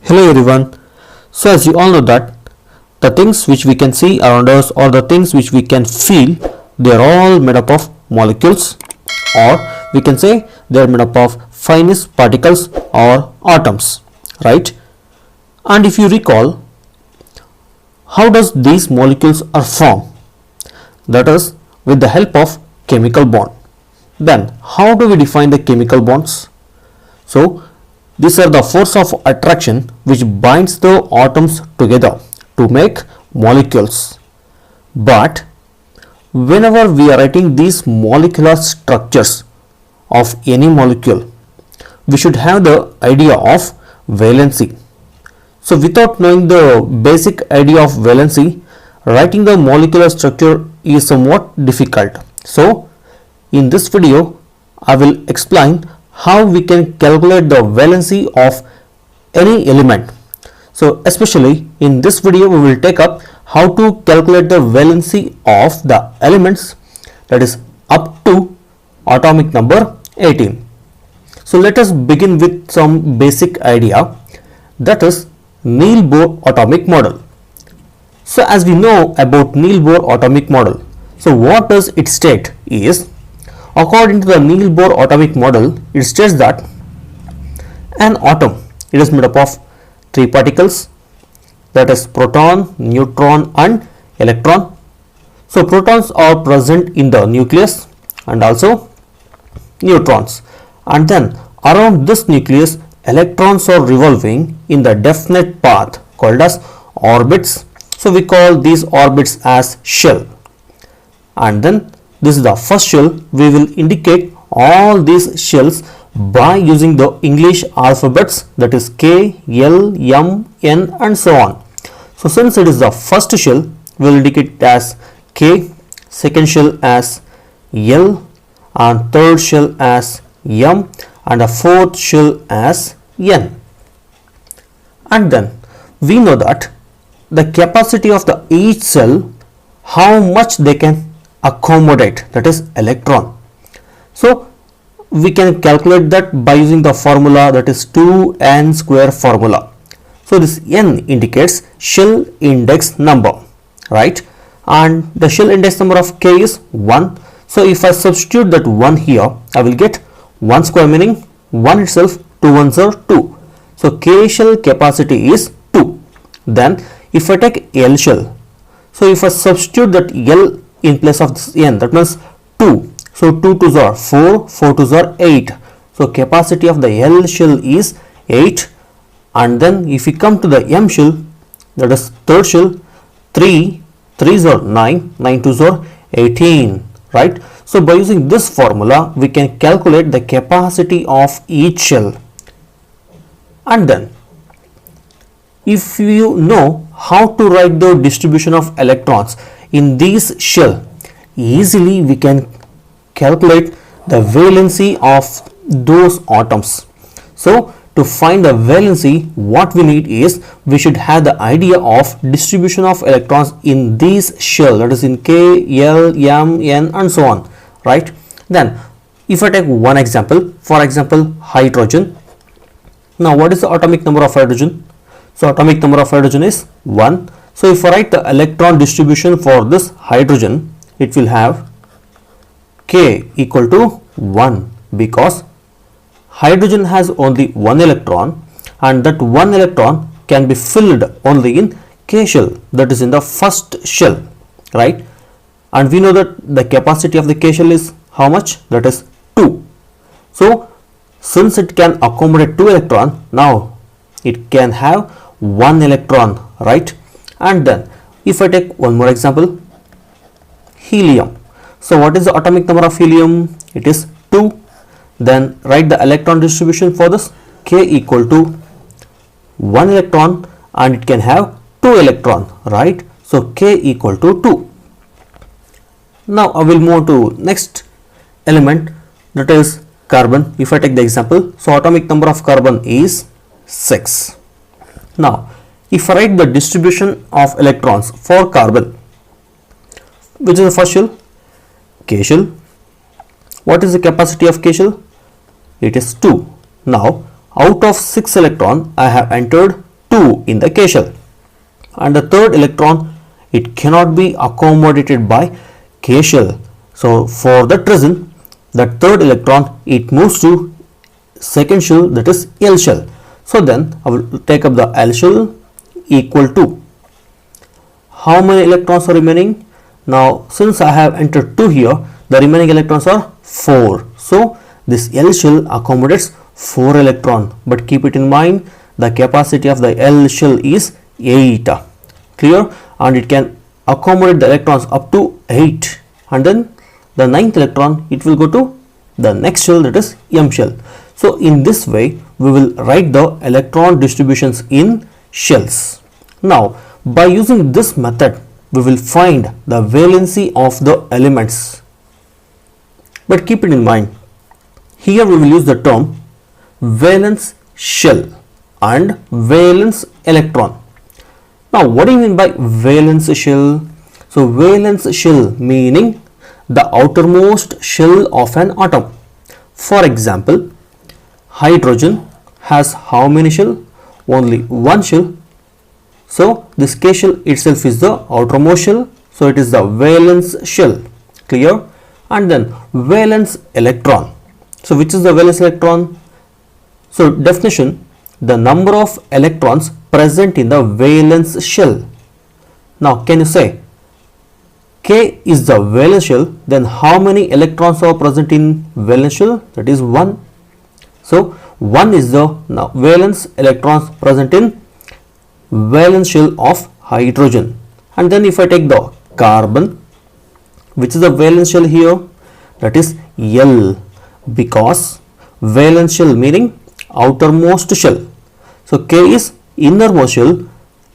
Hello everyone. So as you all know that the things which we can see around us or the things which we can feel, they are all made up of molecules, or we can say they are made up of finest particles or atoms, right? And if you recall, how does these molecules are formed? That is with the help of chemical bond. Then how do we define the chemical bonds? So these are the force of attraction which binds the atoms together to make molecules. But whenever we are writing these molecular structures of any molecule, we should have the idea of valency. So without knowing the basic idea of valency, writing the molecular structure is somewhat difficult. So in this video, I will explain how we can calculate the valency of any element. So especially in this video we will take up how to calculate the valency of the elements, that is up to atomic number 18. So let us begin with some basic idea, that is Neal-Bohr atomic model. So as we know about Neal-Bohr atomic model, so what does it state is, according to the Neal-Bohr atomic model, it states that an atom, it is made up of three particles, that is proton, neutron and electron. So protons are present in the nucleus and also neutrons, and then around this nucleus electrons are revolving in the definite path called as orbits. So we call these orbits as shell, and then this is the first shell. We will indicate all these shells by using the English alphabets, that is K, L, M, N and so on. So since it is the first shell, we will indicate it as K, second shell as L, and third shell as M, and a fourth shell as N. And then we know that the capacity of the each cell, how much they can accommodate, that is electron. So we can calculate that by using the formula, that is 2n square formula. So this n indicates shell index number, right? And the shell index number of K is 1. So if I substitute that 1 here, I will get 1 square, meaning 1 itself, 2 ones are 2. So K shell capacity is 2. Then if I take L shell, so if I substitute that L in place of this n, that means 2. So 2 2s are 4, 4 2s are 8. So capacity of the L shell is 8. And then if we come to the M shell, that is third shell, 3 3s are 9, 9 2s are 18, right? So by using this formula, we can calculate the capacity of each shell. And then if you know how to write the distribution of electrons in these shell, easily we can calculate the valency of those atoms. So to find the valency, what we need is, we should have the idea of distribution of electrons in these shell, that is in K, L, M, N and so on, right? Then if I take one example, for example hydrogen. Now what is the atomic number of hydrogen? So atomic number of hydrogen is 1. So if I write the electron distribution for this hydrogen, it will have K equal to 1, because hydrogen has only one electron, and that one electron can be filled only in K shell, that is in the first shell, right? And we know that the capacity of the K shell is how much? That is 2. So since it can accommodate 2 electrons, now it can have 1 electron, right? And then if I take one more example, helium. So what is the atomic number of helium? It is 2. Then write the electron distribution for this, K equal to 1 electron, and it can have 2 electron, right? So K equal to 2. Now I will move to next element, that is carbon. If I take the example, so atomic number of carbon is 6. Now if I write the distribution of electrons for carbon, which is the first shell? K shell. What is the capacity of K shell? It is 2. Now out of 6 electron, I have entered 2 in the K shell, and the third electron, it cannot be accommodated by K shell. So for that reason, that third electron, it moves to second shell, that is L shell. So then I will take up the L shell equal to, how many electrons are remaining? Now since I have entered 2 here, the remaining electrons are 4. So this L shell accommodates 4 electron, but keep it in mind, the capacity of the L shell is 8. Clear? And it can accommodate the electrons up to 8, and then the ninth electron, it will go to the next shell, that is M shell. So in this way we will write the electron distributions in shells. Now by using this method, we will find the valency of the elements. But keep it in mind, here we will use the term valence shell and valence electron. Now what do you mean by valence shell? So valence shell meaning the outermost shell of an atom. For example, hydrogen has how many shell? Only one shell. So this K shell itself is the outermost shell, so it is the valence shell. Clear? And then valence electron. So which is the valence electron? So definition, the number of electrons present in the valence shell. Now can you say K is the valence shell, then how many electrons are present in valence shell? That is 1. So 1 is the valence electrons present in valence shell of hydrogen. And then if I take the carbon, which is the valence shell here? That is L, because valence shell meaning outermost shell. So K is innermost shell,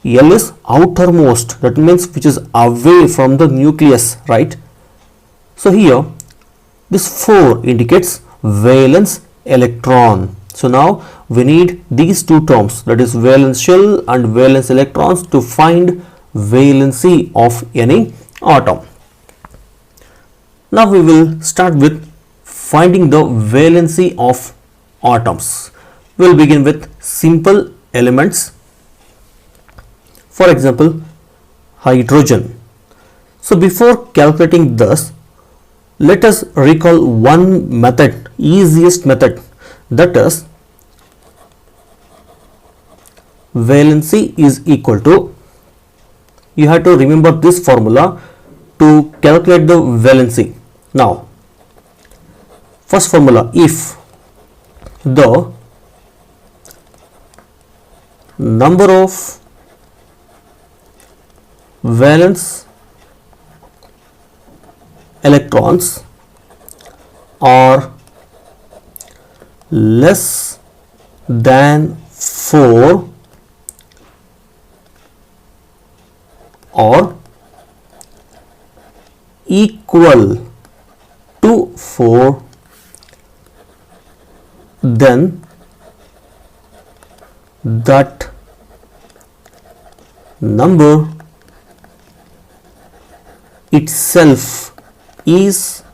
L is outermost, that means which is away from the nucleus, right? So here this 4 indicates valence electron. So now we need these two terms, that is valence shell and valence electrons, to find valency of any atom. Now we will start with finding the valency of atoms. We will begin with simple elements. For example, hydrogen. So before calculating this, let us recall one method, easiest method, that is valency is equal to, you have to remember this formula to calculate the valency. Now first formula, if the number of valence electrons are less than 4 or equal to 4, then that number itself is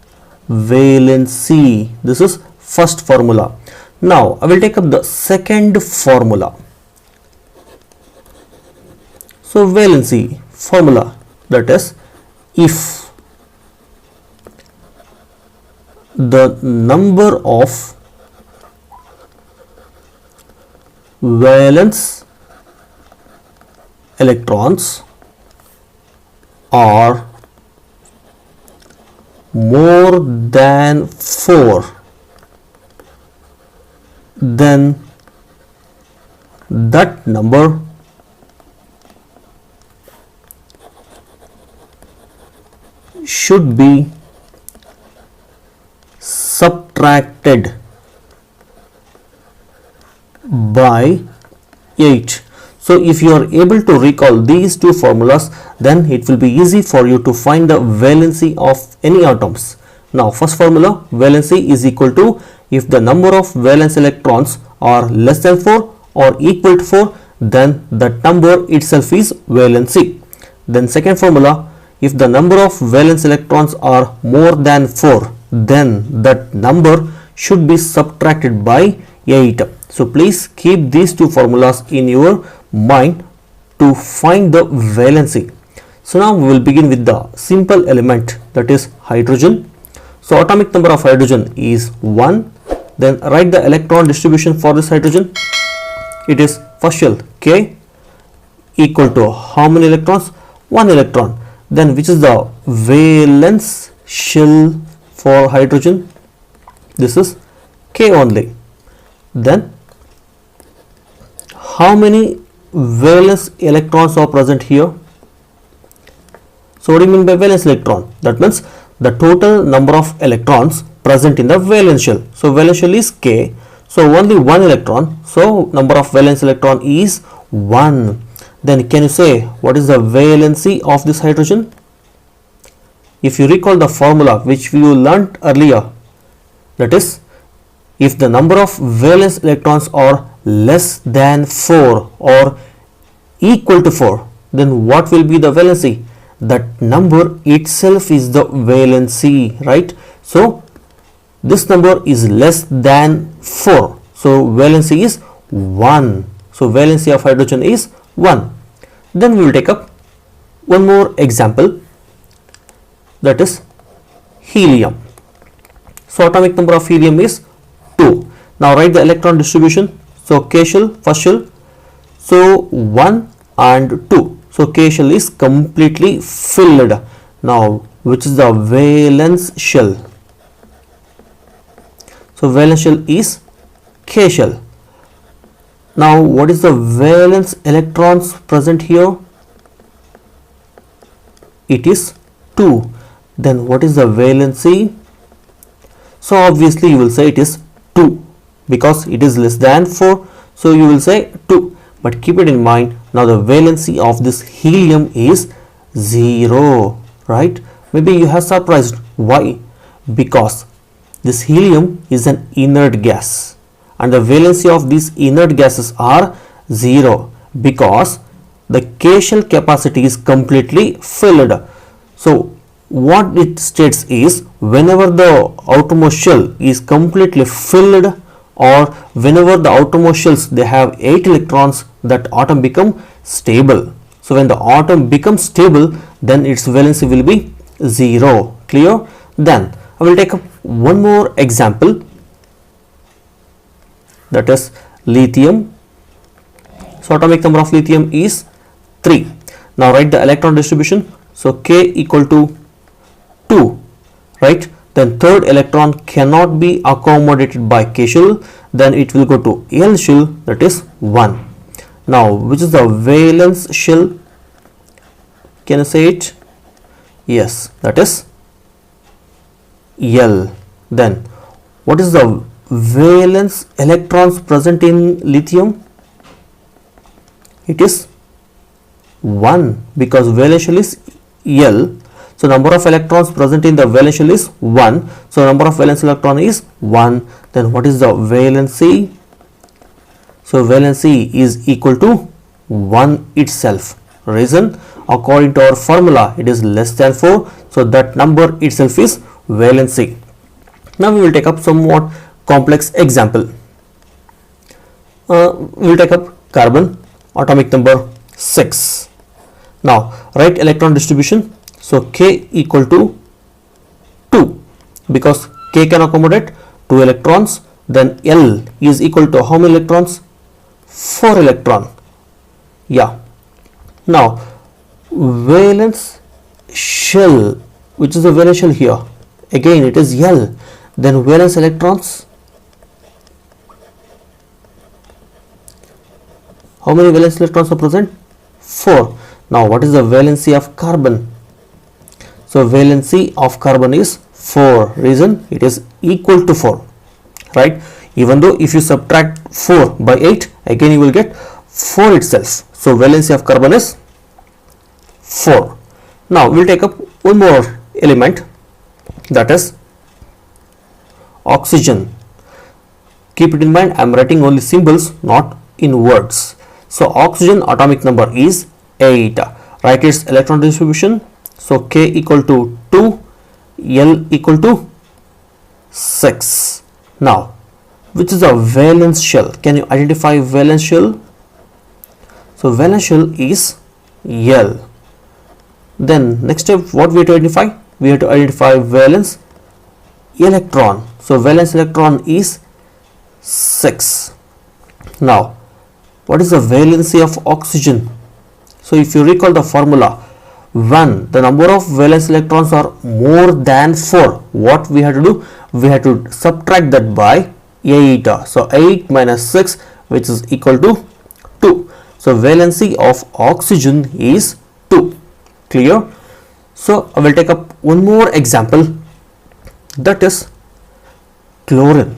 valency. This is first formula. Now I will take up the second formula. So valency formula, that is, if the number of valence electrons are more than 4, then that number should be subtracted by 8. So if you are able to recall these two formulas, then it will be easy for you to find the valency of any atoms. Now first formula, valency is equal to, if the number of valence electrons are less than 4 or equal to 4, then that number itself is valency. Then second formula, if the number of valence electrons are more than 4, then that number should be subtracted by 8. So please keep these two formulas in your mind to find the valency. So now we will begin with the simple element, that is hydrogen. So atomic number of hydrogen is 1. Then write the electron distribution for this hydrogen. It is first shell K equal to how many electrons? 1 electron. Then which is the valence shell for hydrogen? This is K only. Then how many valence electrons are present here? So what do you mean by valence electron? That means the total number of electrons present in the valence shell. So valence shell is K. So only 1 electron. So number of valence electron is 1. Then can you say what is the valency of this hydrogen? If you recall the formula which we learnt earlier, that is, if the number of valence electrons are less than 4 or equal to 4, then what will be the valency? That number itself is the valency, right? So this number is less than 4. So valency is 1. So valency of hydrogen is 1. Then we will take up one more example, that is helium. So atomic number of helium is 2. Now write the electron distribution. So K shell, first shell. So 1 and 2. So K shell is completely filled. Now which is the valence shell? So valence shell is K shell. Now what is the valence electrons present here? It is 2. Then what is the valency? So obviously you will say it is 2 because it is less than 4. So you will say 2. But keep it in mind, now the valency of this helium is 0, right? Maybe you have surprised. Why? Because this helium is an inert gas and the valency of these inert gases are 0 because the K shell capacity is completely filled. So what it states is, whenever the outermost shell is completely filled or whenever the outermost shells they have 8 electrons, that atom become stable. So when the atom becomes stable, then its valency will be 0. Clear? Then I will take up one more example, that is lithium. So atomic number of lithium is 3. Now write the electron distribution. So K equal to 2, right? Then third electron cannot be accommodated by K shell, then it will go to L shell, that is 1. Now which is the valence shell? Can you say it? Yes, that is L. Then what is the valence electrons present in lithium? It is 1 because valence shell is L. So number of electrons present in the valence shell is 1. So number of valence electron is 1. Then what is the valency? So valency is equal to 1 itself. Reason, according to our formula, it is less than 4. So that number itself is valency. Now we will take up somewhat complex example. We will take up carbon, atomic number 6. Now write electron distribution. So K equal to 2 because K can accommodate 2 electrons. Then L is equal to how many electrons? 4 electron. Yeah. Now valence shell, which is the valence shell here? Again it is L. Then valence electrons, how many valence electrons are present? 4. Now what is the valency of carbon? So valency of carbon is 4. Reason, it is equal to 4, right? Even though if you subtract 4 by 8, again you will get 4 itself. So valency of carbon is 4. Now we will take up one more element, that is oxygen. Keep it in mind, I am writing only symbols, not in words. So oxygen atomic number is 8. Write its electron distribution. So K equal to 2, L equal to 6. Now which is a valence shell. Can you identify valence shell? So valence shell is L. Then next step, what we have to identify? We have to identify valence electron. So valence electron is 6. Now what is the valency of oxygen? So if you recall the formula, when the number of valence electrons are more than 4, what we have to do? We have to subtract that by 8. So 8 minus 6, which is equal to 2. So valency of oxygen is 2. Clear? So I will take up one more example, that is chlorine.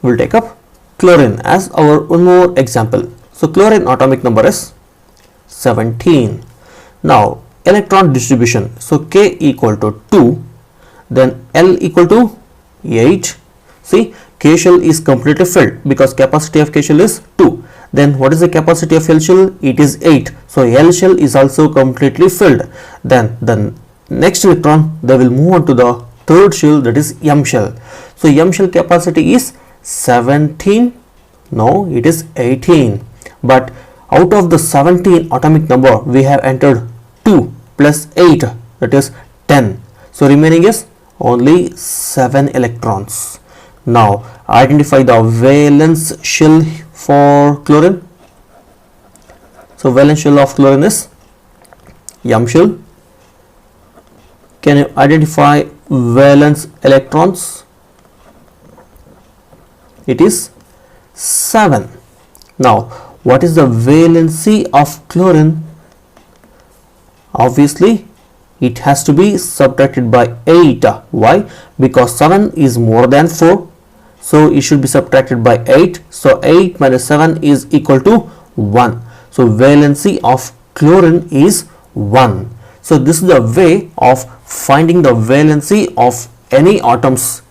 We will take up chlorine as our one more example. So chlorine atomic number is 17. Now electron distribution, so K equal to 2, then L equal to 8. See, K shell is completely filled because capacity of K shell is 2. Then what is the capacity of L shell? It is 8. So L shell is also completely filled. Then the next electron, they will move on to the third shell, that is M shell. So M shell capacity is 17. No, it is 18. But out of the 17 atomic number, we have entered 2 plus 8, that is 10. So remaining is only 7 electrons. Now identify the valence shell for chlorine. So valence shell of chlorine is M shell. Can you identify valence electrons? It is 7. Now what is the valency of chlorine? Obviously it has to be subtracted by 8. Why? Because 7 is more than 4, so it should be subtracted by 8. So 8 minus 7 is equal to 1. So valency of chlorine is 1. So this is the way of finding the valency of any atoms,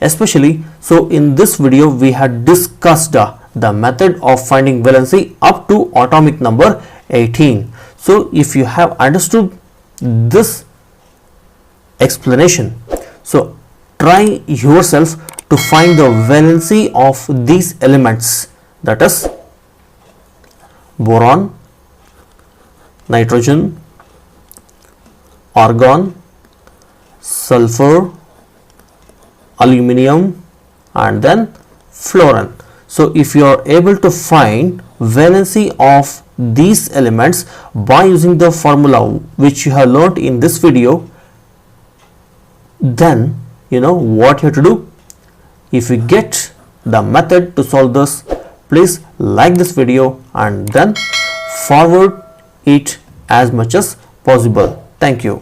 especially. So in this video we had discussed the method of finding valency up to atomic number 18. So if you have understood this explanation, so try yourself to find the valency of these elements, that is boron, nitrogen, argon, sulfur, aluminium, and then fluorine. So if you are able to find valency of these elements by using the formula which you have learnt in this video, then you know what you have to do. If you get the method to solve this, please like this video and then forward it as much as possible. Thank you.